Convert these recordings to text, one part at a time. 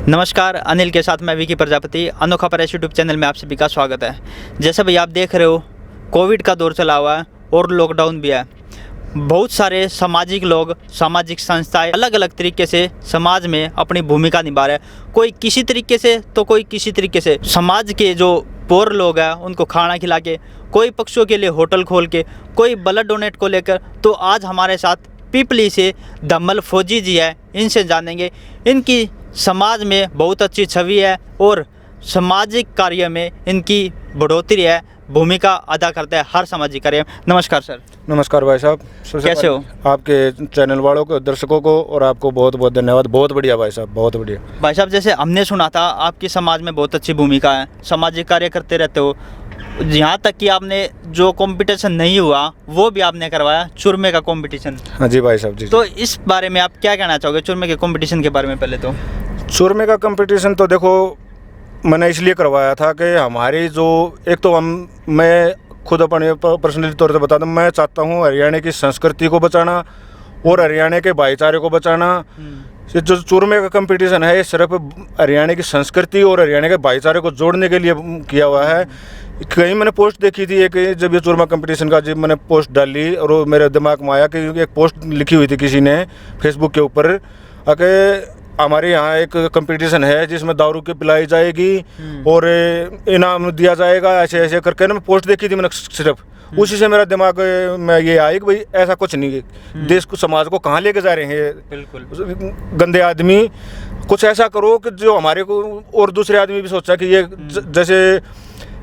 नमस्कार, अनिल के साथ मैं विकी प्रजापति। अनोखा प्रयास यूट्यूब चैनल में आप सभी का स्वागत है। जैसे भाई आप देख रहे हो, कोविड का दौर चला हुआ है और लॉकडाउन भी है। बहुत सारे सामाजिक लोग, सामाजिक संस्थाएं अलग अलग तरीके से समाज में अपनी भूमिका निभा रहे हैं। कोई किसी तरीके से तो कोई किसी तरीके से। समाज के जो पोर लोग हैं उनको खाना खिला के, कोई पक्षियों के लिए होटल खोल के, कोई ब्लड डोनेट को लेकर। तो आज हमारे साथ पीपली से धम्मल फौजी जी है, इनसे जानेंगे। इनकी समाज में बहुत अच्छी छवि है और सामाजिक कार्य में इनकी बढ़ोतरी है, भूमिका अदा करते हैं हर सामाजिक कार्य में। नमस्कार सर। नमस्कार भाई साहब। कैसे हो? आपके चैनल वालों को, दर्शकों को और आपको बहुत बहुत धन्यवाद। बहुत बढ़िया भाई साहब, बहुत बढ़िया। भाई साहब, जैसे हमने सुना था आपकी समाज में बहुत अच्छी भूमिका है, सामाजिक कार्य करते रहते हो। यहाँ तक कि आपने जो कंपटीशन नहीं हुआ वो भी आपने करवाया, चूरमे का कंपटीशन। हाँ जी भाई साहब जी। तो इस बारे में आप क्या कहना चाहोगे, चूरमे के कंपटीशन के बारे में? पहले तो चूरमे का कंपटीशन तो देखो मैंने इसलिए करवाया था कि हमारी जो एक तो मैं खुद अपने पर्सनली तौर पे बता दूं, मैं चाहता हूँ हरियाणा की संस्कृति को बचाना और हरियाणा के भाईचारे को बचाना। ये जो चूरमे का कंपटीशन है ये सिर्फ हरियाणा की संस्कृति और हरियाणा के भाईचारे को जोड़ने के लिए किया हुआ है। कहीं मैंने पोस्ट देखी थी एक, जब ये चूरमा कंपटीशन का जब मैंने पोस्ट डाली और वो मेरे दिमाग में आया कि एक पोस्ट लिखी हुई थी किसी ने फेसबुक के ऊपर कि हमारे यहाँ एक कंपटीशन है जिसमें दारू की पिलाई जाएगी और इनाम दिया जाएगा, ऐसे ऐसे करके ना। मैं पोस्ट देखी थी मैंने सिर्फ, उसी से मेरा दिमाग में ये आया कि भाई ऐसा कुछ नहीं है। देश को, समाज को कहाँ लेके जा रहे हैं बिल्कुल गंदे आदमी। कुछ ऐसा करो कि जो हमारे को और दूसरे आदमी भी सोचा कि ये जैसे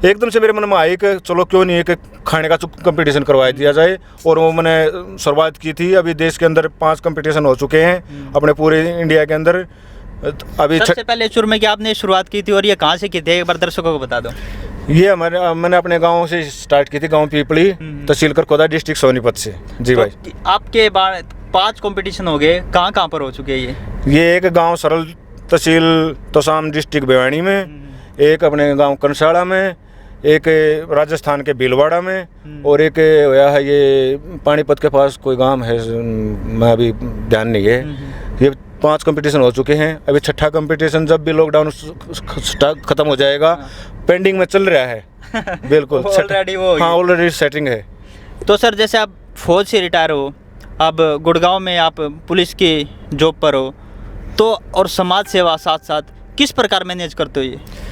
एकदम से मेरे मन में आई कि चलो क्यों नहीं एक खाने का कंपटीशन करवा दिया जाए। और वो मैंने शुरुआत की थी। अभी देश के अंदर 5 कंपटीशन हो चुके हैं अपने पूरे इंडिया के अंदर। अभी सबसे पहले चूरमे की आपने शुरुआत की थी और ये कहाँ से की थी, एक बार दर्शकों को बता दो। ये मैंने अपने गांव से स्टार्ट की थी, गांव पीपली, तहसील करकोदा, डिस्ट्रिक्ट सोनीपत से। जी तो भाई। आपके बाद 5 कंपटीशन हो गए, कहाँ कहाँ पर हो चुके हैं ये एक गाँव सरल, तहसील तोसाम, डिस्ट्रिक्ट भिवानी में, एक अपने गाँव कंसाड़ा में, एक राजस्थान के भीलवाड़ा में और एक होया है ये पानीपत के पास कोई गांव है, मैं अभी ध्यान नहीं है। ये 5 कंपटीशन हो चुके हैं। अभी 6ठा कंपटीशन जब भी लॉकडाउन खत्म हो जाएगा, पेंडिंग में चल रहा है बिल्कुल ऑलरेडी वो। हाँ, ऑलरेडी सेटिंग है। तो सर, जैसे आप फौज से रिटायर हो, अब गुड़गांव में आप पुलिस की जॉब पर हो, तो और समाज सेवा साथ साथ किस प्रकार मैनेज करते हो? ये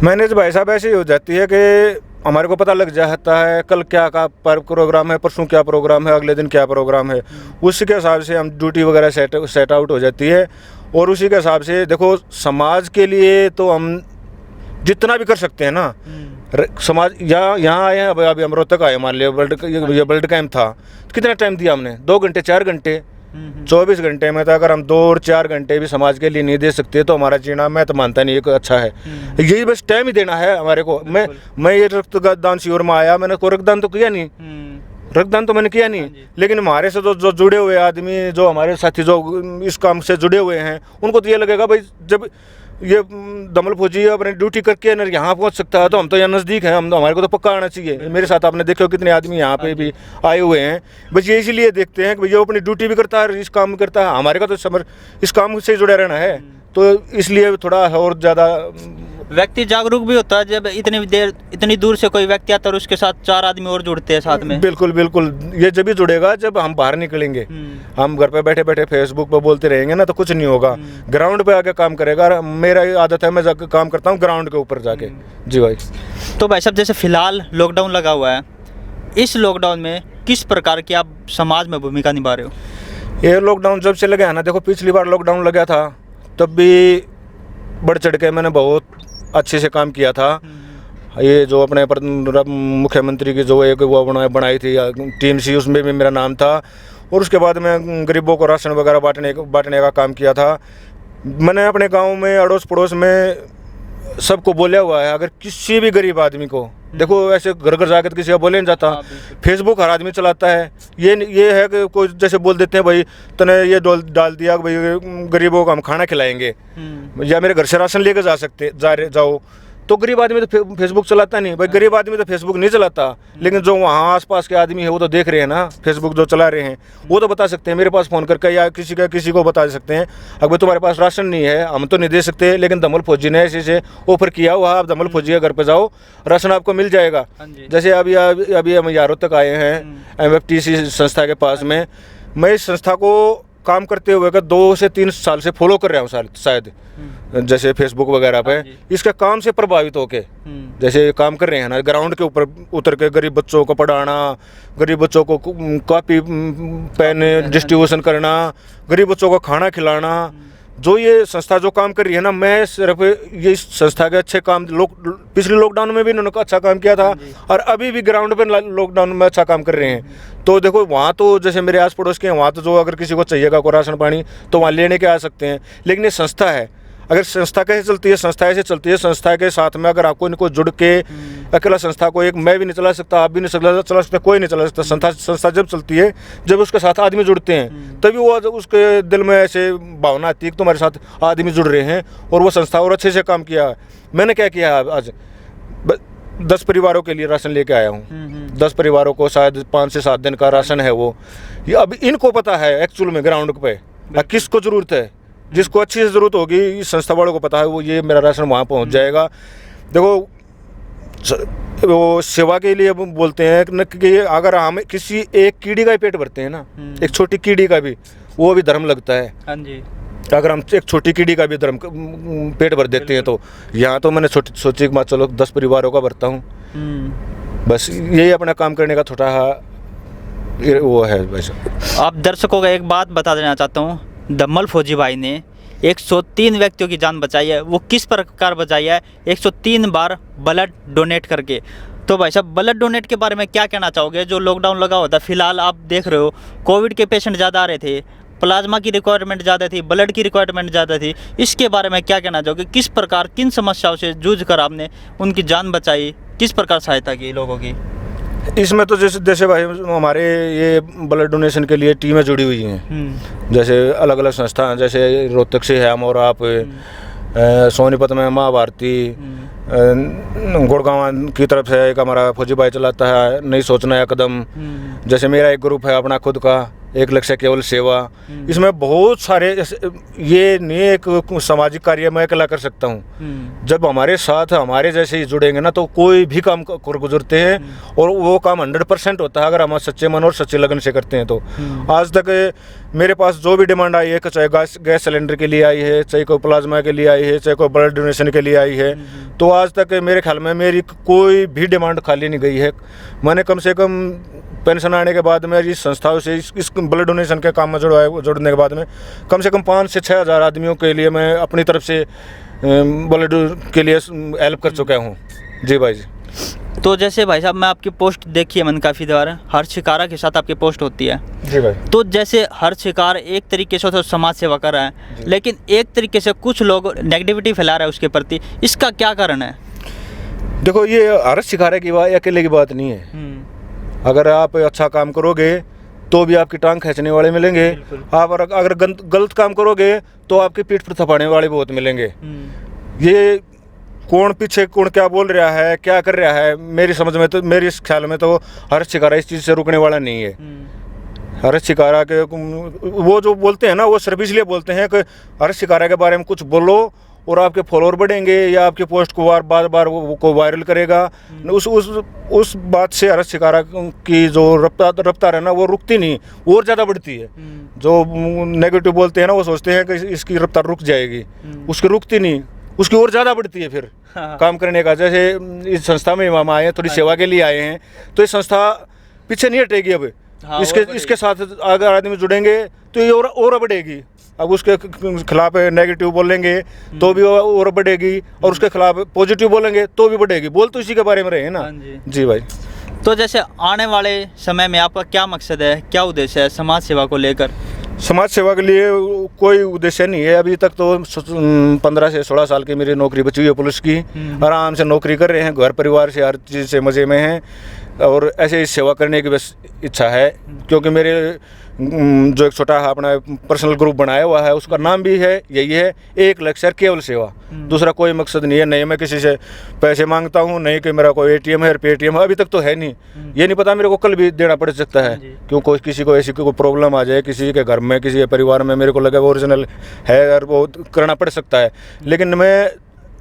मैनेज भाई साहब ऐसी हो जाती है कि हमारे को पता लग जाता है कल क्या का प्रोग्राम है, परसों क्या प्रोग्राम है, अगले दिन क्या प्रोग्राम है। उसी के हिसाब से हम ड्यूटी वगैरह सेट आउट हो जाती है। और उसी के हिसाब से देखो, समाज के लिए तो हम जितना भी कर सकते हैं ना। समाज यहाँ आए हैं, अभी हम रोहतक आए, मान लिया ब्लड कैंप था, कितना टाइम दिया हमने? 2 घंटे 4 घंटे 24 घंटे में था। अगर हम 2 और 4 घंटे भी समाज के लिए नहीं दे सकते तो हमारा जीना, मैं तो मानता नहीं है अच्छा है। यही बस टाइम ही देना है हमारे को। मैं ये रक्तदान शिविर में आया, मैंने कोई रक्तदान तो किया नहीं, रक्तदान तो मैंने किया नहीं, लेकिन हमारे से जो जुड़े हुए आदमी, जो हमारे साथी जो इस काम से जुड़े हुए हैं, उनको तो ये लगेगा भाई जब ये धम्मल फौजी अपनी ड्यूटी करके अगर यहाँ पहुँच सकता है तो हम तो यहाँ नज़दीक हैं, हमारे को तो पक्का आना चाहिए। मेरे साथ आपने देखो कितने आदमी यहाँ पे भी आए हुए हैं। बस ये इसीलिए देखते हैं कि भैया अपनी ड्यूटी भी करता है, इस काम भी करता है, हमारे का तो इस काम से जुड़े रहना है। तो इसलिए थोड़ा और ज़्यादा व्यक्ति जागरूक भी होता है। जब इतनी दूर से कोई व्यक्ति आता है और उसके साथ 4 आदमी और जुड़ते हैं साथ में। बिल्कुल बिल्कुल, ये जब भी जुड़ेगा जब हम बाहर निकलेंगे। हम घर पे बैठे बैठे फेसबुक पे बोलते रहेंगे ना तो कुछ नहीं होगा। ग्राउंड पे आके काम करेगा। मेरा ये आदत है, मैं जाकर काम करता हूँ ग्राउंड के ऊपर जाके। जी भाई। तो भाई साहब, जैसे फिलहाल लॉकडाउन लगा हुआ है, इस लॉकडाउन में किस प्रकार की आप समाज में भूमिका निभा रहे हो? ये लॉकडाउन जब से लगा है ना, देखो पिछली बार लॉकडाउन लगा था तब भी बढ़ चढ़ के मैंने बहुत अच्छे से काम किया था। ये जो अपने मुख्यमंत्री की जो एक वो बनाई थी टीम सी, उसमें भी मेरा नाम था। और उसके बाद मैं गरीबों को राशन वगैरह बांटने का काम किया था। मैंने अपने गांव में, अड़ोस पड़ोस में सबको बोला हुआ है, अगर किसी भी गरीब आदमी को, देखो ऐसे घर घर जाकर किसी का बोले नहीं जाता। फेसबुक हर आदमी चलाता है। ये है कि कोई जैसे बोल देते हैं भाई तने ये डाल दिया कि भाई गरीबों को हम खाना खिलाएंगे या मेरे घर से राशन लेकर जाओ, तो गरीब आदमी तो फेसबुक चलाता नहीं भाई, गरीब आदमी तो फेसबुक नहीं चलाता, लेकिन जो वहाँ आसपास के आदमी है वो तो देख रहे हैं ना फेसबुक जो चला रहे हैं, वो तो बता सकते हैं मेरे पास फ़ोन करके, या किसी को बता सकते हैं अगर तुम्हारे पास राशन नहीं है हम तो नहीं दे सकते, लेकिन दमल फौजी ने ऐसे ऑफर किया हुआ, आप दमल फौजी के घर पे जाओ राशन आपको मिल जाएगा। जैसे अभी हम यारों तक आए हैं MFTC संस्था के पास में, मैं इस संस्था को काम करते हुए का 2 से 3 साल से फॉलो कर रहा हूँ शायद, जैसे फेसबुक वगैरह पे इसके काम से प्रभावित होके जैसे काम कर रहे हैं ना, ग्राउंड के ऊपर उतर के गरीब बच्चों को पढ़ाना, गरीब बच्चों को कॉपी पेन डिस्ट्रीब्यूशन करना, गरीब बच्चों को खाना खिलाना, जो ये संस्था जो काम कर रही है ना, मैं सिर्फ ये संस्था के अच्छे काम पिछले लॉकडाउन में भी इन्होंने अच्छा काम किया था और अभी भी ग्राउंड पे लॉकडाउन में अच्छा काम कर रहे हैं। तो देखो वहाँ तो जैसे मेरे आस पड़ोस के हैं, वहाँ तो जो अगर किसी को चाहिएगा कोई राशन पानी तो वहाँ लेने के आ सकते हैं, लेकिन ये संस्था है, अगर संस्था कैसे चलती है, संस्था ऐसे चलती है, संस्था के साथ में अगर आपको इनको जुड़ के अकेला संस्था को एक मैं भी नहीं चला सकता, आप भी नहीं चला सकता, कोई नहीं चला सकता। संस्था जब चलती है, जब उसके साथ आदमी जुड़ते हैं तभी वो उसके दिल में ऐसे भावना आती है कि तुम्हारे साथ आदमी जुड़ रहे हैं और वो संस्था और अच्छे से काम किया। मैंने क्या किया आज 10 परिवारों के लिए राशन लेके आया हूँ, 10 परिवारों को शायद 5 से 7 दिन का राशन है वो। ये अब इनको पता है एक्चुअल में ग्राउंड पे किसको ज़रूरत है, जिसको अच्छी से ज़रूरत होगी इस संस्था वालों को पता है, वो ये मेरा राशन वहाँ पहुँच जाएगा। देखो वो सेवा के लिए बोलते हैं कि अगर हम किसी एक कीड़ी का ही पेट भरते हैं ना, एक छोटी कीड़ी का भी, वो भी धर्म लगता है। हाँ जी, अगर हम एक छोटी कीड़ी का भी धर्म पेट भर देते हैं तो यहाँ तो मैंने सोची कि चलो 10 परिवारों का भरता हूँ, बस यही अपना काम करने का थोड़ा वो है। वैसे आप दर्शकों को एक बात बता देना चाहता हूँ, दमल फौजी भाई ने 103 व्यक्तियों की जान बचाई है। वो किस प्रकार बचाई है? 103 बार ब्लड डोनेट करके। तो भाई साहब ब्लड डोनेट के बारे में क्या कहना चाहोगे? जो लॉकडाउन लगा हुआ था, फिलहाल आप देख रहे हो कोविड के पेशेंट ज़्यादा आ रहे थे, प्लाज्मा की रिक्वायरमेंट ज़्यादा थी, ब्लड की रिक्वायरमेंट ज़्यादा थी, इसके बारे में क्या कहना चाहोगे? किस प्रकार किन समस्याओं से जूझ कर आपने उनकी जान बचाई, किस प्रकार सहायता की लोगों की? इसमें तो जैसे भाई हमारे ये ब्लड डोनेशन के लिए टीमें जुड़ी हुई हैं, जैसे अलग अलग संस्थान, जैसे रोहतक से है हम और आप, सोनीपत में माँ भारती, गुड़गांव की तरफ से एक हमारा फौजी भाई चलाता है नहीं सोचना है कदम, जैसे मेरा एक ग्रुप है अपना खुद का 1 लक्ष्य केवल सेवा। इसमें बहुत सारे, ये नहीं एक सामाजिक कार्य मैं अकेला कर सकता हूँ, जब हमारे साथ हमारे जैसे ही जुड़ेंगे ना तो कोई भी काम कर गुजरते हैं और वो काम 100% होता है अगर हम सच्चे मन और सच्चे लगन से करते हैं। तो आज तक मेरे पास जो भी डिमांड आई है, चाहे गैस सिलेंडर के लिए आई है, चाहे कोई प्लाज्मा के लिए आई है, चाहे कोई ब्लड डोनेशन के लिए आई है, तो आज तक मेरे ख्याल में मेरी कोई भी डिमांड खाली नहीं गई है। मैंने कम से कम पेंशन आने के बाद में इस संस्थाओं से इस ब्लड डोनेशन के काम में जुड़ने के बाद में कम से कम 5 से 6 हज़ार आदमियों के लिए मैं अपनी तरफ से ब्लड के लिए हेल्प कर चुका हूँ। जी भाई जी। तो जैसे भाई साहब मैं आपकी पोस्ट देखी है मैंने काफ़ी बार, हर शिकारा के साथ आपकी पोस्ट होती है। जी भाई। तो जैसे हर शिकार एक तरीके से तो समाज सेवा कर रहा है, लेकिन एक तरीके से कुछ लोग नेगेटिविटी फैला रहे हैं उसके प्रति, इसका क्या कारण है? देखो ये हर शिकारे की बात अकेले की बात नहीं है। अगर आप अच्छा काम करोगे तो भी आपकी टांग खींचने वाले मिलेंगे, आप अगर गलत काम करोगे तो आपकी पीठ पर थपाने वाले बहुत मिलेंगे। ये कौन पीछे कौन क्या बोल रहा है, क्या कर रहा है, मेरी समझ में तो, मेरे ख्याल में तो हर शिकारा इस चीज़ से रुकने वाला नहीं है। हर शिकारा के वो जो बोलते हैं ना, वो सिर्फ इसलिए बोलते हैं कि हर शिकारा के बारे में कुछ बोलो और आपके फॉलोअर बढ़ेंगे या आपके पोस्ट को बार बार को वायरल करेगा। उस बात से हर शिकारा की जो रफ्तार है ना वो रुकती नहीं, और ज़्यादा बढ़ती है। जो नेगेटिव बोलते हैं ना वो सोचते हैं कि इसकी रफ्तार रुक जाएगी, उसकी रुकती नहीं, उसकी और ज़्यादा बढ़ती है फिर काम करने का। जैसे इस संस्था में हम आए हैं, थोड़ी सेवा के लिए आए हैं, तो ये संस्था पीछे नहीं हटेगी। अब इसके साथ अगर आदमी जुड़ेंगे तो ये और बढ़ेगी। अब उसके खिलाफ नेगेटिव बोलेंगे तो भी और बढ़ेगी, और उसके खिलाफ पॉजिटिव बोलेंगे तो भी बढ़ेगी। बोल तो इसी के बारे में रहे हैं ना। जी भाई। तो जैसे आने वाले समय में आपका क्या मकसद है, क्या उद्देश्य है समाज सेवा को लेकर? समाज सेवा के लिए कोई उद्देश्य नहीं है अभी तक। तो 15 से 16 साल की मेरी नौकरी बची हुई है पुलिस की, आराम से नौकरी कर रहे हैं, घर परिवार से हर चीज़ से मज़े में हैं। और ऐसे ही सेवा करने की बस इच्छा है, क्योंकि मेरे जो एक छोटा अपना पर्सनल ग्रुप बनाया हुआ है उसका नाम भी है यही है, 1 लाख सर केवल सेवा, दूसरा कोई मकसद नहीं है। नहीं मैं किसी से पैसे मांगता हूँ, नहीं कि मेरा कोई ATM है पेटीएम है, अभी तक तो है नहीं, ये नहीं पता मेरे को कल भी देना पड़ सकता है, क्यों कोई किसी को ऐसी कोई प्रॉब्लम आ जाए, किसी के घर में किसी के परिवार में मेरे को लगे वो ओरिजिनल है और वो करना पड़ सकता है। लेकिन मैं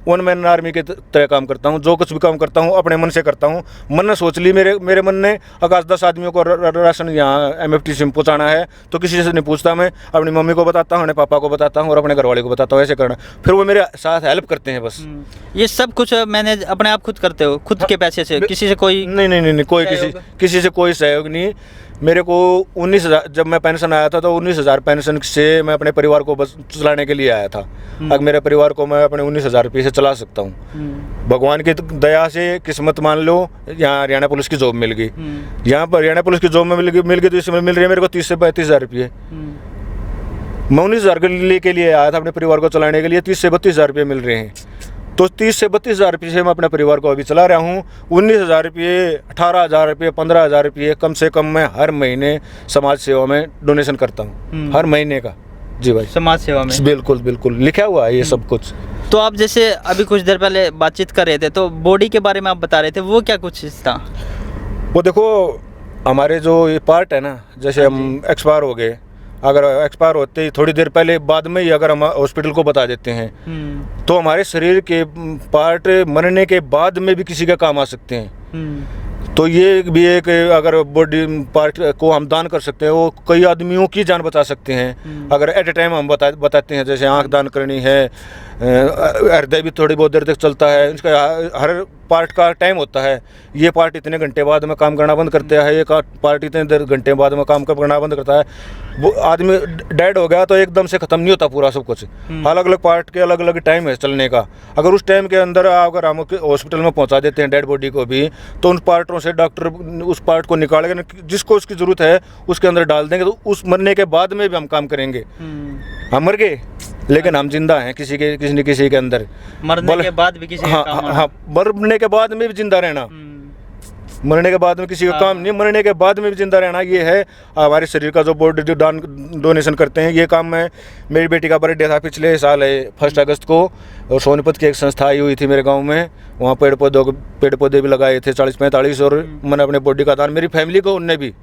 1 मैन आर्मी के तरह काम करता हूँ, जो कुछ भी काम करता हूँ अपने मन से करता हूँ। मन ने सोच ली मेरे मन ने आकाश 10 आदमियों को राशन यहाँ MFTC में पहुँचाना है, तो किसी से नहीं पूछता, मैं अपनी मम्मी को बताता हूँ, अपने पापा को बताता हूँ और अपने घर वाले को बताता हूँ ऐसे करना, फिर वो मेरे साथ हेल्प करते हैं बस। ये सब कुछ मैनेज अपने आप खुद करते हो, खुद के पैसे से, किसी से कोई नहीं कोई किसी से कोई सहयोग नहीं। मेरे को 19,000 जब मैं पेंशन आया था तो 19,000 पेंशन से मैं अपने परिवार को बस चलाने के लिए आया था। अब मेरे परिवार को मैं अपने 19,000 रुपये से चला सकता हूँ। भगवान की दया से किस्मत मान लो, यहाँ हरियाणा पुलिस की जॉब मिल गई, यहाँ पर हरियाणा पुलिस की जॉब में मिल गई तो इसमें मिल रही है मेरे को 30 से 32,000 रुपये। मैं 19,000 के लिए आया था अपने परिवार को चलाने के लिए, 30 से 32,000 रुपये मिल रहे हैं, तो 30 से 32,000 रुपये से मैं अपने परिवार को अभी चला रहा हूँ। 19,000 रुपये, 18,000 रुपये, 15,000 रुपये कम से कम मैं हर महीने समाज सेवा में डोनेशन करता हूँ, हर महीने का। जी भाई, समाज सेवा में बिल्कुल लिखा हुआ है ये सब कुछ। तो आप जैसे अभी कुछ देर पहले बातचीत कर रहे थे तो बॉडी के बारे में आप बता रहे थे, वो क्या कुछ था? वो देखो हमारे जो ये पार्ट है ना, जैसे हम एक्सपायर हो गए, अगर एक्सपायर होते ही थोड़ी देर पहले बाद में ही अगर हम हॉस्पिटल को बता देते हैं तो हमारे शरीर के पार्ट मरने के बाद में भी किसी का काम आ सकते हैं। तो ये भी एक अगर बॉडी पार्ट को हम दान कर सकते हैं, वो कई आदमियों की जान बचा सकते हैं अगर एट ए टाइम हम बताते हैं। जैसे आंख दान करनी है, हृदय भी थोड़ी बहुत देर तक चलता है, इसका हर पार्ट का टाइम होता है। ये पार्ट इतने घंटे बाद में काम करना बंद करता है, ये पार्ट इतने देर घंटे बाद में काम करना बंद करता है। वो आदमी डेड हो गया तो एकदम से ख़त्म नहीं होता पूरा सब कुछ, अलग अलग पार्ट के अलग अलग टाइम है चलने का। अगर उस टाइम के अंदर अगर हम हॉस्पिटल में पहुंचा देते हैं डेड बॉडी को भी, तो उन पार्टों से डॉक्टर उस पार्ट को निकाल के जिसको उसकी ज़रूरत है उसके अंदर डाल देंगे, तो उस मरने के बाद में भी हम काम करेंगे। हम मर गए लेकिन हम जिंदा हैं किसी न किसी के अंदर, मरने के बाद भी किसी का काम हाँ, मरने के बाद में भी जिंदा रहना, मरने के बाद में किसी का काम नहीं, मरने के बाद में भी जिंदा रहना, ये है हमारे शरीर का जो बॉडी जो डोनेशन करते हैं। ये काम मैं, मेरी बेटी का बर्थडे था पिछले साल है 1 अगस्त को, और सोनीपत की एक संस्था आई हुई थी मेरे गांव में, वहाँ पेड़ पौधे भी लगाए थे 40-45, और मैंने अपने बॉडी का दान मेरी फैमिली को, उनने भी,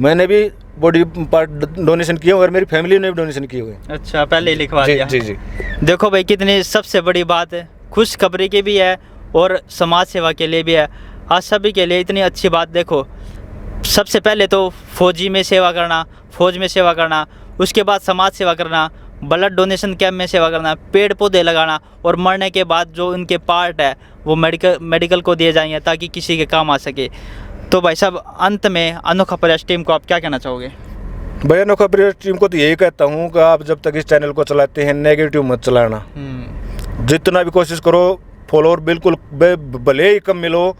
मैंने भी बॉडी पार्ट डोनेशन किए और मेरी फैमिली ने भी डोनेशन किए हुए। अच्छा, पहले ही लिखवा दिया। जी। देखो भाई, कितनी सबसे बड़ी बात है, खुशखबरी की भी है और समाज सेवा के लिए भी है। आज सभी के लिए इतनी अच्छी बात। देखो, सबसे पहले तो फौज में सेवा करना, उसके बाद समाज सेवा करना, ब्लड डोनेशन कैंप में सेवा करना, पेड़ पौधे लगाना, और मरने के बाद जो उनके पार्ट है वो मेडिकल को दिए जाएंगे ताकि किसी के काम आ सके। तो भाई साहब, अंत में अनोखा प्रयास टीम को आप क्या कहना चाहोगे? भाई, अनोखा प्रयास टीम को तो यही कहता हूँ कि आप जब तक इस चैनल को चलाते हैं नेगेटिव मत चलाना। जितना भी कोशिश करो, फॉलोअर बिल्कुल भले ही कम मिलो,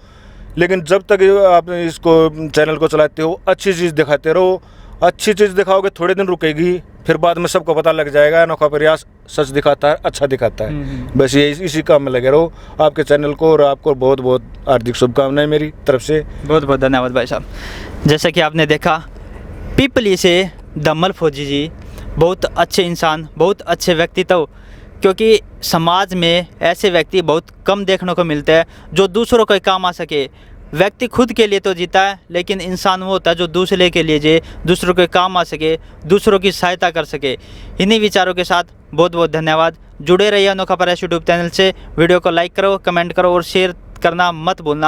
लेकिन जब तक आप इसको चैनल को चलाते हो अच्छी चीज़ दिखाते रहो। अच्छी चीज़ दिखाओगे थोड़े दिन रुकेगी, फिर बाद में सबको पता लग जाएगा अनोखा प्रयास सच दिखाता है, अच्छा दिखाता है। बस ये इसी काम में लगे रहो। आपके चैनल को और आपको बहुत बहुत हार्दिक शुभकामनाएं मेरी तरफ से। बहुत बहुत धन्यवाद भाई साहब। जैसा कि आपने देखा, पीपली से दम्मल फौजी जी बहुत अच्छे इंसान, बहुत अच्छे व्यक्तित्व, क्योंकि समाज में ऐसे व्यक्ति बहुत कम देखने को मिलते हैं जो दूसरों के काम आ सके। व्यक्ति खुद के लिए तो जीता है, लेकिन इंसान वो होता है जो दूसरे के लिए जिए, दूसरों के काम आ सके, दूसरों की सहायता कर सके। इन्हीं विचारों के साथ बहुत बहुत धन्यवाद। जुड़े रहिए अनोखा प्रयास यूट्यूब चैनल से। वीडियो को लाइक करो, कमेंट करो और शेयर करना मत भूलना।